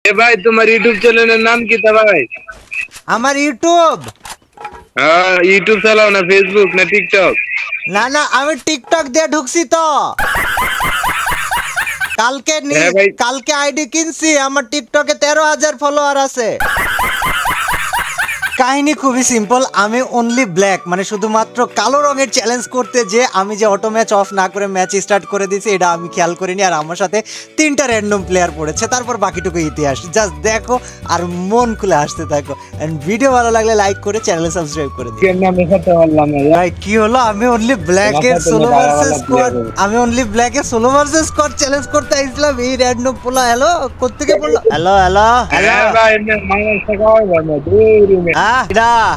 এ ভাই তোমার ইউটিউব চ্যানেলের নাম কি তা ভাই? আমার ইউটিউব? হ্যাঁ, ইউটিউব চালাও না ফেসবুক না টিকটক? না না, আমি টিকটক দিয়ে ঢুকছি তো। কালকে আইডি কিনছি, আমার টিকটকে 13,000 ফলোয়ার আছে। কাহিনী খুবই সিম্পল, আমি অনলি ব্ল্যাক মানে শুধুমাত্র কালো রঙের চ্যালেঞ্জ করতে যে আমি যে অটো ম্যাচ অফ না করে ম্যাচ স্টার্ট করে দিয়েছি এটা আমি খেয়াল করিনি। আর আমার সাথে 3টা র্যান্ডম প্লেয়ার পড়েছে, তারপর বাকিটুকু ইতিহাস। জাস্ট দেখো আর মন খুলে আসতে থাকো। এন্ড ভিডিও ভালো লাগলে লাইক করে চ্যানেল সাবস্ক্রাইব করে দিও। ভাই কি হলো, আমি অনলি ব্ল্যাকের সোলো ভার্সেস স্কোয়াড চ্যালেঞ্জ করতে আইছিলাম। এই র্যান্ডম পোলা হ্যালো কোত্থেকে বললো হ্যালো হ্যালো হ্যালো ভাই মানুষ সবাই ভালো দূর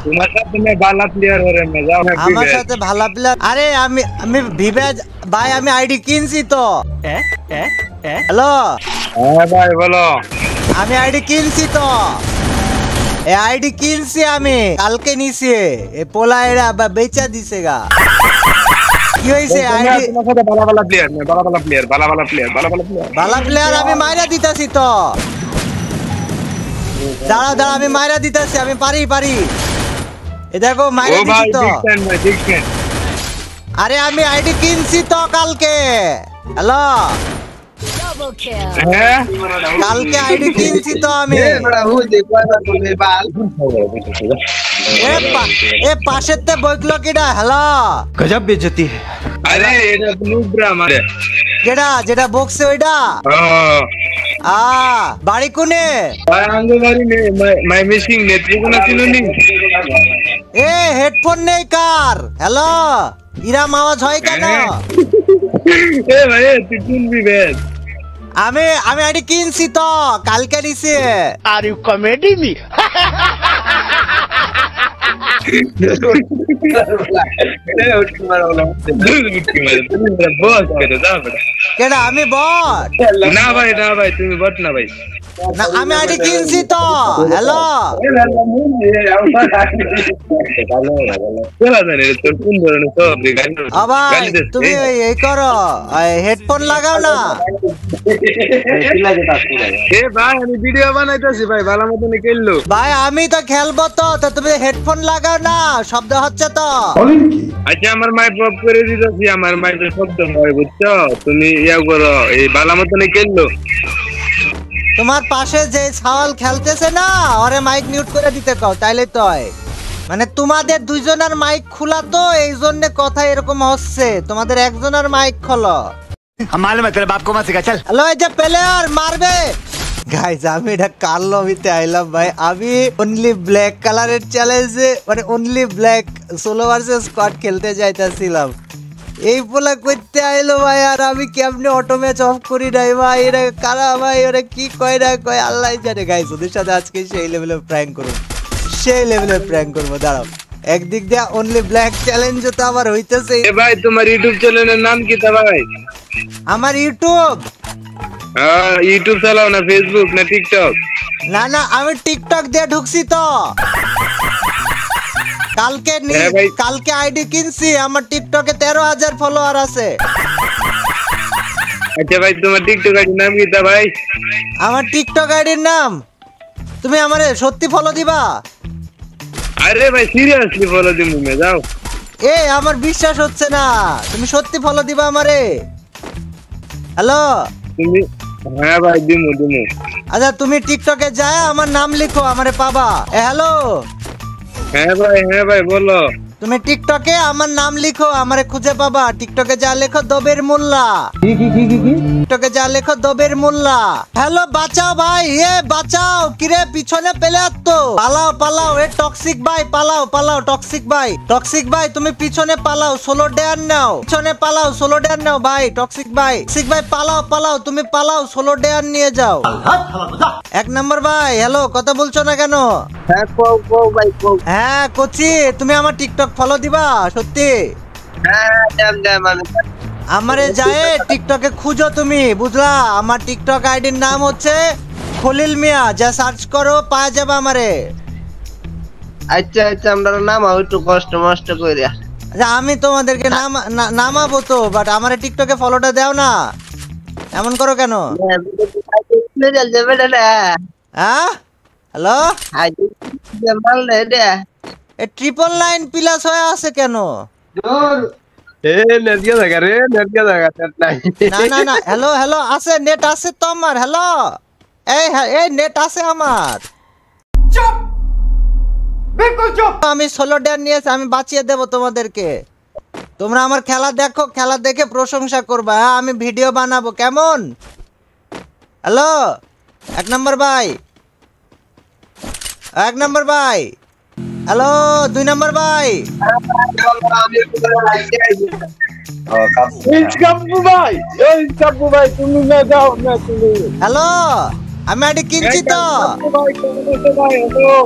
তোমার সাথে ভালো প্লেয়ার হরে না যাও। আমার সাথে ভালো প্লেয়ার? আরে আমি বিবেজ ভাই, আমি আইডি কিনছি তো। হ্যালো হ্যাঁ ভাই বলো। আমি আইডি কিনছি তো, এই আইডি কিনছি আমি কালকে নিছি। এই পোলা এরা বেচা দিছে গা। কি হইছে আইডি? তোমার সাথে ভালো প্লেয়ার না, ভালো প্লেয়ার আমি মাইরা দিতাছি তো। দাঁড়া আমি মাইরা দিতাছি, আমি পারি। এ দেখো মাইরা দিছি তো। আরে আমি আইডি কিনছি তো কালকে। হ্যালো কালকে আইডি কিনছি তো আমি। এ পাশেতে বইকলো কিডা? হ্যালো গজব বেজতি। আরে এটা নুব্রা মারে যেটা বক্সে ওইটা। বাড়ি কোনে? আঙ্গো বাড়ি নে মাই মিসিং নেটওয়ার্ক না চিনুনি। এ হেডফোন নেই কার? হ্যালো ইরাম আওয়াজ হয় কেন? এ ভাই তুই শুনবি বেশ। আমি আইডি কিনছি তো কালকে নিছি। Are you comedy me? কেডা আমি বট? না ভাই তুমি বট না ভাই। না আমি আইডি কিনছি তো। হ্যালো ভাই তুমি এই করো, হেডফোন লাগাও না। ভাই আমি ভিডিও বানাইতেছি ভাই, ভালো মতন খেললো ভাই। আমি তো খেলবো তো, তুমি হেডফোন লাগাও না, শব্দ হচ্ছে তো। আচ্ছা আমার মাইক অফ করে দিতেছি, আমার মাইকের শব্দ হয় বুঝছো। তুমি ইয়া করো, এই ভালো মতন খেললো। তোমার পাশে যে সাওয়াল খেলতেছে না, ওরে মাইক মিউট করে দিতে কও, তাইলে তো হয়। মানে তোমাদের দুইজনের মাইক খোলা তো, এই জন্য কথা এরকম হচ্ছে। তোমাদের একজনের মাইক খোলো। মালুম है तेरे बाप को मत सिखा चल। হ্যালো এই যে প্লেয়ার মারবে। গাইস আমি এটা কার লবিতে আইলাম ভাই? আমি অনলি ব্ল্যাক কালারের চ্যালেঞ্জে মানে only black solo versus squad খেলতে যাইতাছিলাম। এই পোলা করতে আইলো ভাই, আর আমি কেমনে অটো ম্যাচ অফ করি নাই ভাই। এরা কারা ভাই, ওরা কি কয় না কয় আল্লাহ জানে। গাইস ওদের সাথে আজকে সেই লেভেলের প্র্যাঙ্ক করবো। দাঁড়াও, একদিক দিয়ে অনলি ব্ল্যাক চ্যালেঞ্জ তো আবার হইতেছে। এ ভাই তোমার ইউটিউব চ্যানেলের নাম কি তা ভাই? আমার ইউটিউব? হ্যাঁ, ইউটিউব চালাও না ফেসবুক না টিকটক? না না, আমি টিকটক দিয়ে ঢুকছি তো। কালকে আইডি কিনছি, আমার টিকটকে 13,000 ফলোয়ার আছে। আচ্ছা ভাই তোমার টিকটক আইডির নাম কি তা ভাই? আমার টিকটক আইডির নাম? তুমি আমারে সত্যি ফলো দিবা? আরে ভাই সিরিয়াসলি ফলো দিমু মে যাও। এ আমার বিশ্বাস হচ্ছে না, তুমি সত্যি ফলো দিবা আমারে? হ্যালো তুমি? হ্যাঁ ভাই দিমু। আচ্ছা তুমি টিকটকে যায় আমার নাম লিখো, আমারে পাবা। হ্যালো হ্যাঁ ভাই বলো। তুমি টিকটকে আমার নাম লিখো, আমারে খুঁজে পাবা। টিকটকে যা লেখো দবের মোল্লা। টিকটকে যা লেখো দবের মোল্লা। হ্যালো বাঁচাও ভাই, বাঁচাও। কিরে পিছনে পেলে তো পালাও। এ টক্সিক ভাই পালাও। টক্সিক ভাই তুমি পিছনে পালাও, সোলো ড্যান নাও। পিছনে পালাও, সোলো ড্যান নাও ভাই। টক্সিক ভাই পালাও, তুমি পালাও, সোলো ড্যান নিয়ে যাও। 1 নম্বর ভাই হ্যালো, কথা বলছো না কেন? হ্যাঁ কোচি, তুমি আমার টিকটক ফলো দিবা সত্যি? আমারে যায় টিকটকে খুঁজো তুমি, বুঝলা? আমার টিকটক আইডির নাম হচ্ছে খলিল মিয়া, যা সার্চ করো পাওয়া যাবে আমারে। আচ্ছা আমরা নামাও একটু কষ্ট মষ্ট কইরা। আচ্ছা আমি তোমাদেরকে নামাবো তো, বাট আমারে টিকটকে ফলোটা দাও না, এমন করো কেন? হ্যাঁ হ্যালো, আইডি মাল দে দে এ 999 প্লাস হয়ে আছে কেন? এ নেটকে জায়গা রে, নেটকে জায়গা নেট নাই। না না না, হ্যালো হ্যালো, আছে নেট আছে তো আমার। হ্যালো, এই নেট আছে আমার। চুপ, বিলকুল চুপ। আমি সোলো ড্যান নিয়েছি, আমি বাঁচিয়ে দেব তোমাদেরকে। তোমরা আমার খেলা দেখো, খেলা দেখে প্রশংসা করবা। হ্যাঁ, আমি ভিডিও বানাবো, কেমন? হ্যালো 1 নম্বর ভাই, 1 নম্বর ভাই, হ্যালো 2 নম্বর ভাই। ইসকাব্বু ভাই, এই ইসকাব্বু ভাই, তুমি না যাও না তুমি। হ্যালো, আমি আইডি কিনছি তো। ভাই কেমন আছো ভাই? হ্যালো।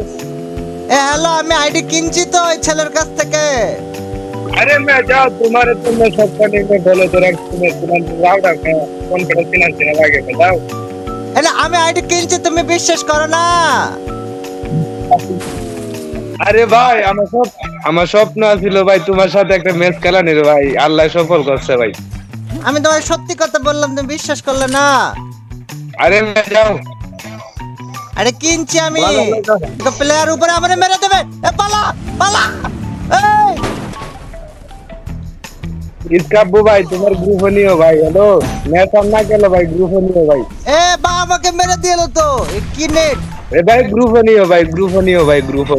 হ্যালো, আমি আইডি কিনছি তো ওই ছেলের কাছ থেকে। अरे मैं जाओ तुम्हारे तुम मैं सब करने में बोलो तो रख तुम्हें तुरंत जाओ ना कौन करो सिना सिना लगे जाओ। এলে আমি আইডি কিনছি, তুমি বিশ্বাস করো না? আরে ভাই আমার স্বপ্ন ছিল ভাই তোমার সাথে একটা ম্যাচ খেলা নিল ভাই, আল্লাহ সফল করছে ভাই। আমি তোমায় সত্যি কথা বললাম, তুমি বিশ্বাস করলে না। আরে मैं যাও। আরে কিনছি আমি, তো প্লেয়ার উপরে আমারে মেরে দেবে। এ পালা পালা। এই ইসকাব্বু ভাই তোমার গ্রুপ নিও ভাই। হ্যালো ম্যাচ আর না খেলো ভাই, গ্রুপ নিও ভাই। এ বা আমাকে মেরে দিলো তো। এ কি নেট? এ ভাই গ্রুপ নিও ভাই, গ্রুপ নিও ভাই, গ্রুপ।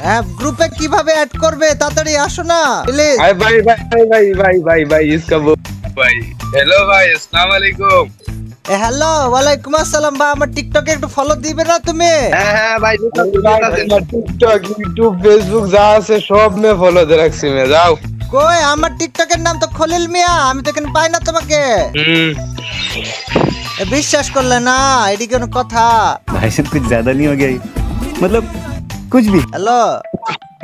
হ্যাঁ, গ্রুপে কিভাবে অ্যাড করবে? তাড়াতাড়ি আসো না প্লিজ। আরে ভাই ভাই ভাই ভাই ভাই ভাই ইসকাব্বু ভাই। হ্যালো ভাই, আসসালামু আলাইকুম। এ হ্যালো, ওয়ালাইকুম আসসালাম। বা আমার টিকটকে একটু ফলো দিবে না তুমি? হ্যাঁ হ্যাঁ ভাই আমার টিকটক ইউটিউব ফেসবুক যা আছে সব মে ফলো দে রাখছি মে যাও। কই আমার টিকটকের নাম তো খলিল মিয়া, আমি তো এখানে পাই না তোমাকে। বিশ্বাস করলে না? এটি কোন কথা? भाई साहब कुछ ज्यादा नहीं हो गया ये? मतलब कुछ भी। হ্যালো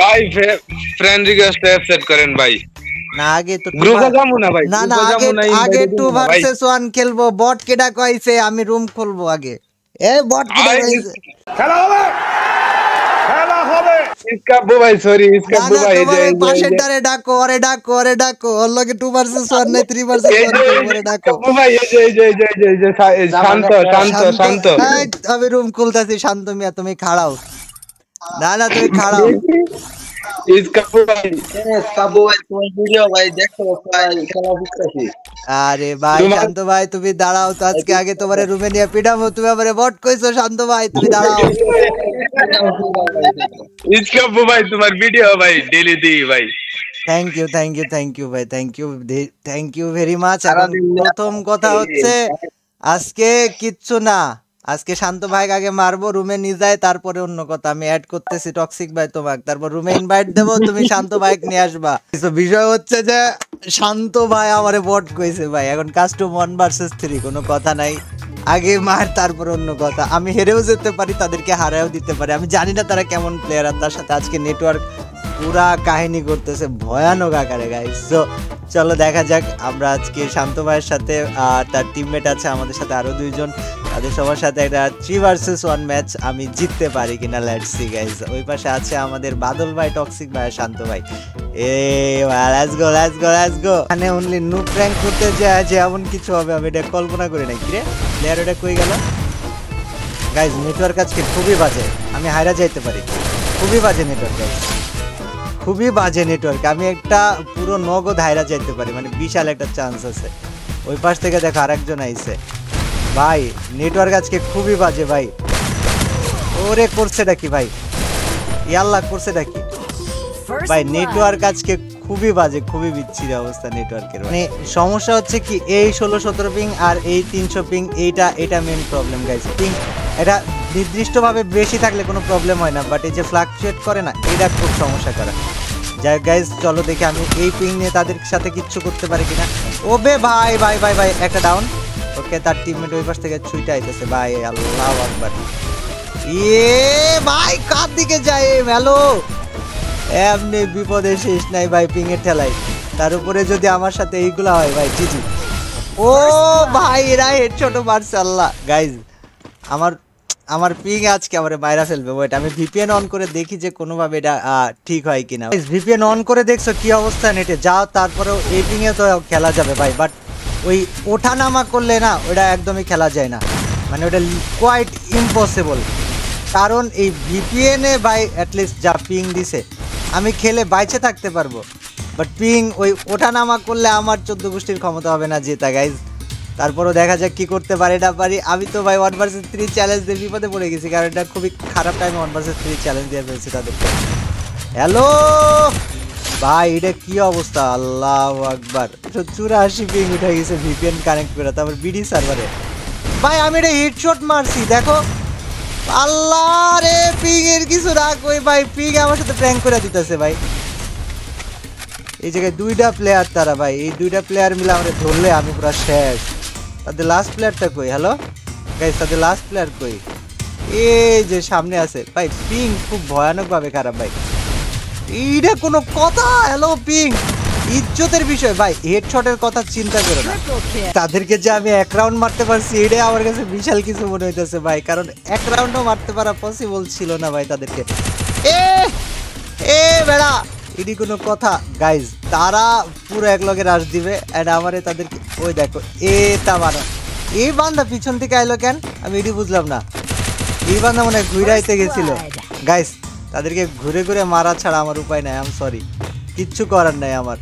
ভাই ফ্রেন্ড রিকোয়েস্ট অ্যাকসেপ্ট করেন ভাই। না, আগে তো গ্রুপে যাবো না ভাই, না না, আগে 2 ভার্সেস 1 খেলবো। বট কেডা কইছে আমি রুম খুলবো আগে। এ বট কেডা কইছে? খেলা হবে, খেলা হবে। ইসকাব্বু ভাই সরি, ইসকাব্বু ভাই তোমার পাশের ডারে ডাকো, ওরে ডাকো, ওরে ডাকো। ওর লগে 2 ভার্সেস 1 নাই 3 ভার্সেস 1 করে ডাকো। ইসকাব্বু ভাই এই শান্ত শান্ত শান্ত। এই, আমি রুম খুলতাছি, শান্ত মিয়া তুমি খাড়াও। না না, তুমি খাড়াও। ইসকাব্বু ভাই কাবু ভাই তোমার ভিডিও ভাই দেখো ভাই খেলা দেখতেছি। আরে ভাই শান্ত ভাই তুমি দাঁড়াও তো, আজকে আগে তোমার রুমে নিয়ে পিটাবো। তুমি আমারে বট কইছো, শান্ত ভাই তুমি দাঁড়াও। ইসকাব্বু ভাই তোমার ভিডিও ভাই ডেলি দিই ভাই। থ্যাংক ইউ ভাই, থ্যাংক ইউ ভেরি মাচ। এখন প্রথম কথা হচ্ছে আজকে কিচ্ছু না, আজকে শান্ত ভাই আগে মারবো, রুমে নিয়ে যায়, তারপরে অন্য কথা। আমি অ্যাড করতেছি টক্সিক ভাই তোমাকে, তারপর রুমে ইনভাইট দেবো, তুমি শান্ত ভাই নিয়ে আসবা। তো বিষয় হচ্ছে যে শান্ত ভাই আমারে বট কইছে ভাই। এখন কাস্টম 1 ভার্সেস 3, কোনো কথা নাই। আগে মার তারপর অন্য কথা। আমি হেরেও যেতে পারি, তাদেরকে হারায়ও দিতে পারি। আমি জানি না তারা কেমন প্লেয়ার, আর তার সাথে আজকে নেটওয়ার্ক পুরা কাহিনী করতেছে ভয়ানক আকারে গাইস। তো চলো দেখা যাক। আমরা আজকে শান্ত ভাইয়ের সাথে আর তার টিমমেট আছে আমাদের সাথে আরো 2 জন, তাদের সবার সাথে একটা 3 ভার্সেস 1 ম্যাচ আমি জিততে পারি কিনা, লেটস সি গাইস। ওই পাশে আছে আমাদের বাদল ভাই, টক্সিক ভাই, শান্ত ভাই। Let's go. এখানে অনলি নুক র্যাঙ্ক করতে যায় যে এমন কিছু হবে আমি এটা কল্পনা করি নাই। কিরে প্লেয়ার ওটা কই গেল গাইস? নেটওয়ার্ক আজকে খুবই বাজে, আমি হাইরা যাইতে পারি। খুবই বাজে নেটওয়ার্ক গাইস, খুবই বাজে নেটওয়ার্ক। আমি একটা পুরো নগদ হাইরা যাইতে পারি, মানে বিশাল একটা চান্স আছে। ওই পাশ থেকে দেখো আরেকজন আইছে ভাই। নেটওয়ার্ক আজকে খুবই বাজে ভাই। ওরে করছেটা কি ভাই? ইয়াল্লা করছেটা কি ভাই? নেটওয়ার্ক আজকে খুবই বাজে, খুবই বিচ্ছিরি অবস্থা নেটওয়ার্কের। মানে সমস্যা হচ্ছে কি, এই 16-17 পিং আর এই 300 পিং, এটা মেইন প্রবলেম গাইস। পিং এটা নির্দিষ্টভাবে বেশি থাকলে কোনো প্রবলেম হয় না, বাট এই যে ফ্লাকচুয়েট করে না, এটা খুব সমস্যা করে। যাই গাইস চলো দেখি আমি এই পিং নিয়ে তাদের সাথে কিচ্ছু করতে পারি কিনা। ওবে ভাই ভাই ভাই ভাই, একটা ডাউন। ওকে, তার টিমমেট ওই পাশ থেকে ছুইটা আইতেছে ভাই। আল্লাহু আকবার। ভাই কার দিকে যায়? হ্যালো, এমনি বিপদে শেষ নাই ভাই পিং এর ঠেলাই। তার উপরে যদি আমার সাথে এইগুলা হয় ভাই জিজি। ও ভাই এরা হেডশট মারছে। আল্লাহ গাইজ, আমার পিং আজকে আমারে মাইরা ফেলবে। ওয়েট, আমি ভিপিএন অন করে দেখি যে কোনোভাবে এটা ঠিক হয় কিনা। ভিপিএন অন করে দেখছো কি অবস্থা নেটে? যাও, তারপরেও এই পিং এ তো খেলা যাবে ভাই, বাট ওই ওঠা নামা করলে না ওটা একদমই খেলা যায় না, মানে ওটা কোয়াইট ইম্পসিবল। কারণ এই ভিপিএন এ ভাই অ্যাটলিস্ট যা পিং দিছে আমি খেলে বাইচে থাকতে পারবো, বাট পিং ওই ওঠানামা করলে আমার 14 গোষ্ঠীর ক্ষমতা হবে না জেতা গাইজ। তারপরও দেখা যাক কি করতে পারি না পারি। আমি তো ভাই 1vs3 চ্যালেঞ্জ দিয়ে বিপদে পড়ে গেছি, কারণ এটা খুবই খারাপ টাইমে 1vs3 চ্যালেঞ্জ দিয়ে ফেলছি তাদেরকে। হ্যালো ভাই, এটা কি অবস্থা, আল্লাহু আকবার। 84 পিং উঠে গেছে ভিপিএন কানেক্ট করে, তারপর বিডি সার্ভারে। ভাই আমি এটা হেডশট মারছি, দেখো আল্লাহ রে, পিং এর কিছু রাখ। ওই ভাই পিং আমার সাথে প্র্যাঙ্ক করে দিতেছে ভাই। এই জায়গায় 2টা প্লেয়ার তারা ভাই, এই 2টা প্লেয়ার মিলে আমাদের ধরলে আমি পুরো শেষ। তাদের লাস্ট প্লেয়ারটা কই? হ্যালো গাইস, তাদের লাস্ট প্লেয়ার কই? এই যে সামনে আছে ভাই। পিং খুব ভয়ানকভাবে খারাপ ভাই, এইটা কোনো কথা? হ্যালো পিং, ইজ্জতের বিষয় ভাই। হেডশটের কথা চিন্তা করো না, তাদেরকে যে আমি 1 রাউন্ড মারতে পারছি এটাই আমার কাছে বিশাল কিছু মনে হইতেছে ভাই, কারণ 1 রাউন্ডও মারতে পারা পসিবল ছিল না ভাই তাদেরকে। এ বেড়া, এটি কোনো কথা গাইজ? তারা পুরো এক লগে রাশ দিবে এন্ড আমারে তাদেরকে, ওই দেখো তা মারো। এই বান্দা পিছন থেকে আইলো কেন আমি এটি বুঝলাম না। এই বান্দা মনে হয় ঘুরে আইতে গেছিল গাইজ। তাদেরকে ঘুরে ঘুরে মারা ছাড়া আমার উপায় নাই, আই এম সরি, কিচ্ছু করার নাই আমার।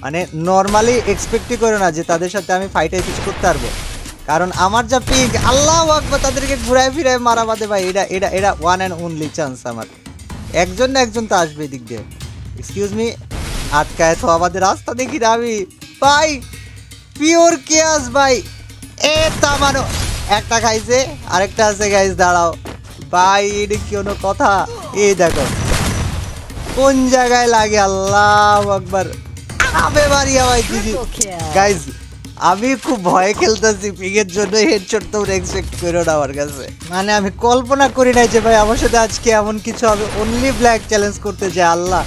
মানে নর্মালি এক্সপেক্টই করো না যে তাদের সাথে আমি ফাইটে কিছু করতে পারবো, কারণ আমার যা পিক, আল্লাহু আকবার, তাদেরকে ঘুরায় ফিরায় মারা বাদে ভাই। এটা ওয়ান অ্যান্ড অনলি চান্স আমার। একজন না একজন তো আসবে দিক দিয়ে। এক্সকিউজ মি, আটকায় তো আমাদের রাস্তা দেখি না আমি ভাই। পিওর কেয়াস ভাই। তামানো একটা খাইছে, আরেকটা আছে গাইজ, দাঁড়াও ভাই, এটা কি কোনো কথা? এই দেখো কোন জায়গায় লাগে, আল্লাহু আকবার। আবে মারিয়া ভাই দিদি গাইজ, আমি খুব ভয়ে খেলতেছি পিকের জন্য। হেডশট তোমরা এক্সপেক্ট করো না আমার কাছে। মানে আমি কল্পনা করি নাই যে ভাই আমার সাথে আজকে এমন কিছু হবে। অনলি ব্ল্যাক চ্যালেঞ্জ করতে যায় আল্লাহ।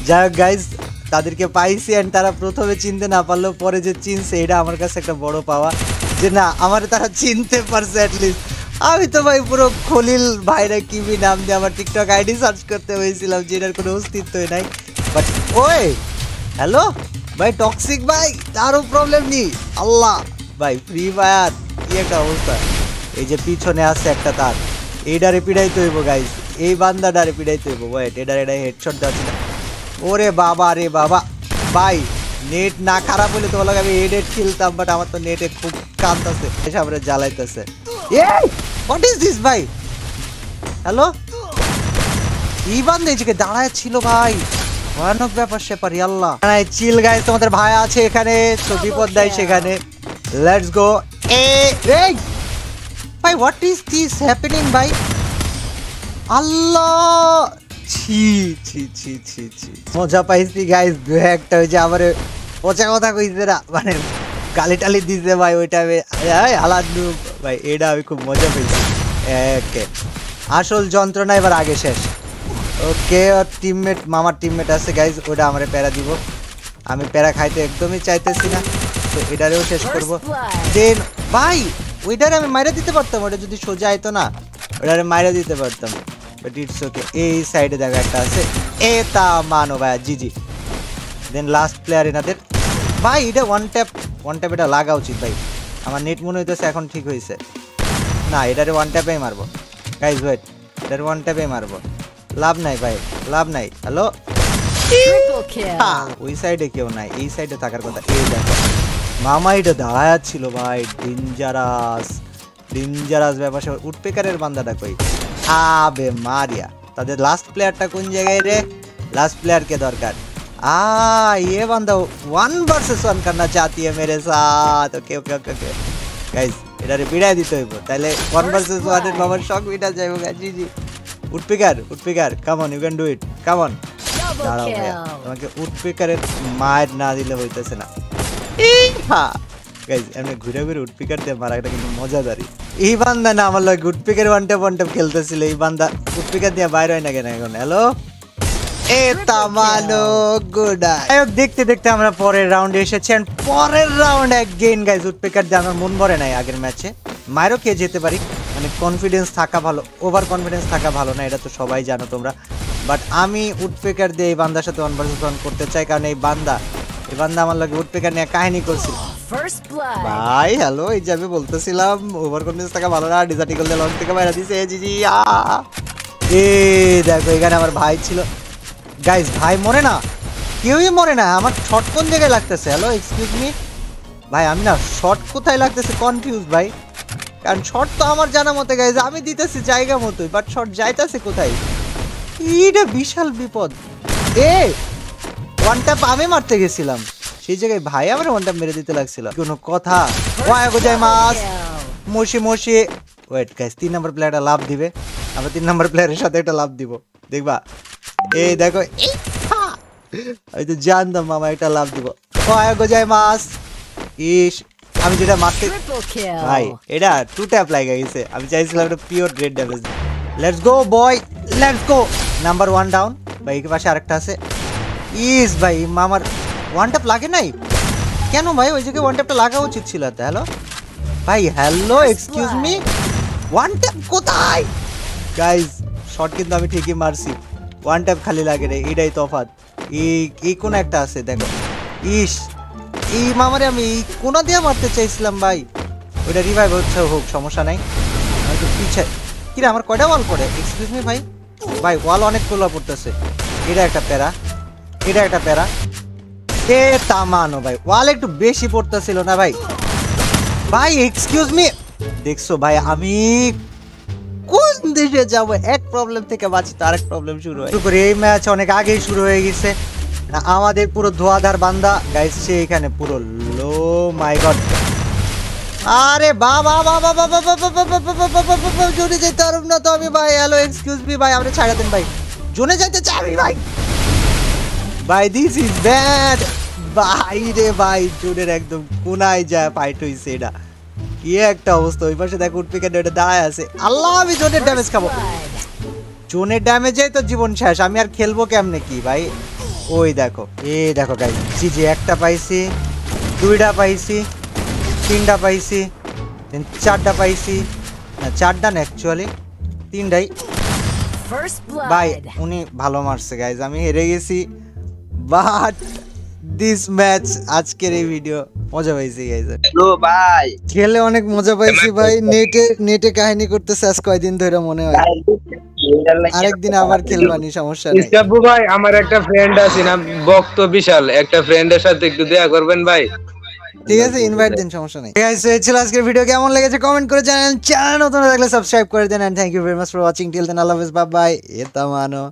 যাই হোক গাইজ, তাদেরকে পাইছি অ্যান্ড তারা প্রথমে চিনতে না পারলেও পরে যে চিনছে এটা আমার কাছে একটা বড় পাওয়া, যে না আমার তারা চিনতে পারছে অ্যাটলিস্ট। আমি তো ভাই পুরো খলিল ভাইরা কিবি নাম দিয়ে আমার টিকটক আইডি সার্চ করতে হয়েছিলাম, যেটার কোনো অস্তিত্বই নাই। বাট ওই হ্যালো ভাই, টক্সিক ভাই, তারও প্রবলেম নেই। আল্লাহ ভাই, ফ্রি ফায়ার কি একটা অবস্থা। এই যে পিছনে আসছে একটা, তার এইডারে পিড়াইতে হইব গাইজ, এই বান্দাডারে পিড়াইতে হইব। ওয়েট, এটার হেডশট দেওয়া ছিল। ওরে বাবা রে বাবা ভাই, নেট না খারাপ হলে তো আমি এডেট খেলতাম, বাট আমার তো নেটে খুব কাঁদতেছে, এসে জ্বালাইতেছে। এই হোয়াট ইজ দিস ভাই? হ্যালো, এই বান্দা এই জায়গায় দাঁড়ায় ছিল ভাই, ভয়ানক ব্যাপার স্যাপার। আল্লাহ চিল গাইজ, তোমাদের ভাই আছে এখানে, তো বিপদ দেয় সেখানে। Let's go. ভাই হোয়াট ইজ দিস হ্যাপেনিং ভাই? আল্লাহ, ছি ছি ছি ছি ছি, মজা পাইছি গাইজ। দু একটা হয়েছে আমার পচা কথা কইছে না, মানে গালি টালি দিছে ভাই ওই টাইমে হালাত ভাই, এটা আমি খুব মজা পেয়েছি। ওকে, আসল যন্ত্রণা এবার আগে শেষ। ওকে, টিমমেট, মামার টিমমেট আছে গাইজ, ওটা আমার প্যারা দিব। আমি প্যারা খাইতে একদমই চাইতেছি না, তো এটারেও শেষ করবো। দেন ভাই ওইটারে আমি মাইরা দিতে পারতাম, ওটা যদি সোজা আইতো না, ওটারে মাইরা দিতে পারতাম। But it's okay. এই সাইডে দেখা একটা আছে, তা মানো ভাই, জি। দেন লাস্ট প্লেয়ার এনাদের ভাই, এটা ওয়ান ট্যাপ এটা লাগা উচিত ভাই। আমার নেট মনে হইতেছে এখন ঠিক হয়েছে না, এটারে ওয়ান ট্যাপেই মারবো গাইজ। ওয়েট, এটারে ওয়ান ট্যাপেই মারবো, লাভ নাই ভাই, লাভ নাই। হ্যালো, ওই সাইডে কেউ নাই, এই সাইডে থাকার কথা। এই দেখো মামা, এটা দাঁড়ায় ছিল ভাই, ডেঞ্জারাস ব্যাপার। উডপেকারের বান্দাটা কই? আবে মারিয়া, তাদের লাস্ট প্লেয়ারটা কোন জায়গায় রে? লাস্ট প্লেয়ার কে দরকার? ये बंदा 1 vs 1 करना चाहती है मेरे साथ। Okay okay okay okay guys, এটারে বিড়াই দিতে হইব, তাহলে 1 vs 1 এর বাবার শক মিটা যাইবো guys. G woodpecker come on, you can do it, come on. দাঁড়াও ভাইয়া, তোমাকে উডপেকারের মার না দিলে হইতেছে না। হ্যাঁ গাইস, এমনি ঘুরে ঘুরে উডপেকার দিয়ে মারাটা কিন্তু মজাদারি। এই বান্দা না আমার লাগে উডপেকার ওয়ান ট্যাপ খেলতেছিল, এই বান্দা উডপেকার দিয়ে বাইরে হয় না কেন এখন? হ্যালো, দেখতে দেখতে আমরা পরের রাউন্ডে এসেছি। পরের রাউন্ড অ্যাগেইন গাইজ, উডপেকার দিয়ে আমার মন ভরে নাই আগের ম্যাচে। মায়েরও কে যেতে পারি, মানে কনফিডেন্স থাকা ভালো, ওভার কনফিডেন্স থাকা ভালো না, এটা তো সবাই জানো তোমরা। বাট আমি উডপেকার দিয়ে এই বান্দার সাথে 1 vs 1 করতে চাই, কারণ এই বান্দা আমার লাগে উডপেকার নিয়ে কাহিনী করছিল। First blood. ভাই হ্যালো, এই যে আমি বলতেছিলাম ওভার কনফিডেন্স থাকা ভালো না, ডিজার্টিকল দিয়ে লং থেকে বাইরে দিছে জিজি। দেখো এখানে আমার ভাই ছিল গাইস, ভাই মরে না, কেউই মরে না। আমার শর্ট কোন জায়গায় লাগতেছে? হ্যালো এক্সকিউজ মি ভাই, আমি না শর্ট কোথায় লাগতেছে কনফিউজ ভাই, কারণ শর্ট তো আমার জানা মতে গাইস আমি দিতেছি জায়গা মতোই, বাট শর্ট যাইতাছে কোথায়? এইটা বিশাল বিপদ। ওয়ান ট্যাপ আমি মারতে গেছিলাম, সেই জায়গায় ভাই আমার ওয়ান ট্যাপ মেরে দিতে লাগছিল। কোনো কথা? ওয়া গোজাই মাস মশি মশি। ওয়েট গাইস, 3 নাম্বার প্লেয়ারটা লাভ দিবে, আমরা 3 নাম্বার প্লেয়ারের সাথে একটা লাভ দিব, দেখবা। এই দেখো, আমি তো জানতাম মামা একটা লাভ দিব। ওয়া গোজাই মাস। ইস, আমি যেটা মারতে Triple kill. ভাই এটা 2 ট্যাপ লাগা গেছে, আমি চাইছিলাম একটা pure red damage. Let's go boy, let's go. Number 1 down ভাই, এই পাশে আরেকটা আছে। ইস ভাই মামার ওয়ান ট্যাপ লাগে নাই কেন ভাই? ওই জায়গায় ওয়ান ট্যাপটা লাগা উচিত ছিল। হ্যালো ভাই, hello excuse me, one tap কোথায়? গাইস শট কিন্তু আমি ঠিকই মারছি, ওয়ান ট্যাপ খালি লাগে রে, এটাই তফাৎ। এই কোন একটা আছে দেখো। ইস, এই মামারে আমি এই কোনা দিয়ে মারতে চাইছিলাম ভাই, ওইটা রিভাইভ হচ্ছে, হোক সমস্যা নাই। আমি তো পিছে কিরে, আমার কয়টা ওয়াল পড়ে? এক্সকিউজ মি ভাই, ভাই ওয়াল অনেক তোলা পড়তেছে। এটা একটা প্যারা, এটা একটা প্যারা। এ তামানো ভাই, ওয়াল একটু বেশি পড়তেছিল না ভাই। ভাই এক্সকিউজ মি, দেখছো ভাই আমি কোন দেশে যাব? এক প্রবলেম থেকে বাঁচি তো আরেক প্রবলেম শুরু হয়। এই ম্যাচ অনেক আগেই শুরু হয়ে গেছে, আমাদের পুরো ধোয়াধার বান্দা গাইস সে এখানে পুরো লো মাই গড। আরে বাবা বাবা বাবা বাবা, জোনে যেতে পারব না তো আমি ভাই। হ্যালো এক্সকিউজ মি ভাই, আপনি ছাড়া দেন ভাই, জোনে যাইতে চাই ভাই। ভাই দিস ইজ ব্যাড ভাই রে ভাই, জোনের একদম কোনায় যায় ফাইট হইছে। এটা কি একটা অবস্থা, ওই পাশে দেখো উঠপিকেট এটা দাঁড়ায় আছে। আল্লাহ, আমি জোনের ড্যামেজ খাবো। জোনের ড্যামেজেই তো জীবন শেষ, আমি আর খেলবো কেমনে কি ভাই? ওই দেখো, এই দেখো গাইস, জি একটা পাইছি, 2টা পাইছি, 3টা পাইছি, 4টা পাইছি, না 4টা না অ্যাকচুয়ালি 3টাই। First ভাই blood. উনি ভালো মারছে গাইজ, আমি হেরে গেছি, বাট দিস ম্যাচ আজকের এই ভিডিও মজা পাইছি গাইজ, লো ভাই খেলে অনেক মজা পাইছি ভাই। নেটে কাহিনী করতেছে আজ কয়দিন ধরে মনে হয়, আরেকদিন আবার খেলবানি, সমস্যা নেই। ইসকাবু ভাই, আমার একটা ফ্রেন্ড আছে না বক্ত বিশাল, একটা ফ্রেন্ডের সাথে একটু দেখা করবেন ভাই। ঠিক আছে, ইনভাইট দেন, সমস্যা নেই। গাইস এই ছিল আজকের ভিডিও, কেমন লেগেছে কমেন্ট করে জানান, চ্যানেল নতুন থাকলে সাবস্ক্রাইব করে দেন, and thank you very much for watching till then, আল্লাহ হাফেজ, বাই বাই। এটা মানো।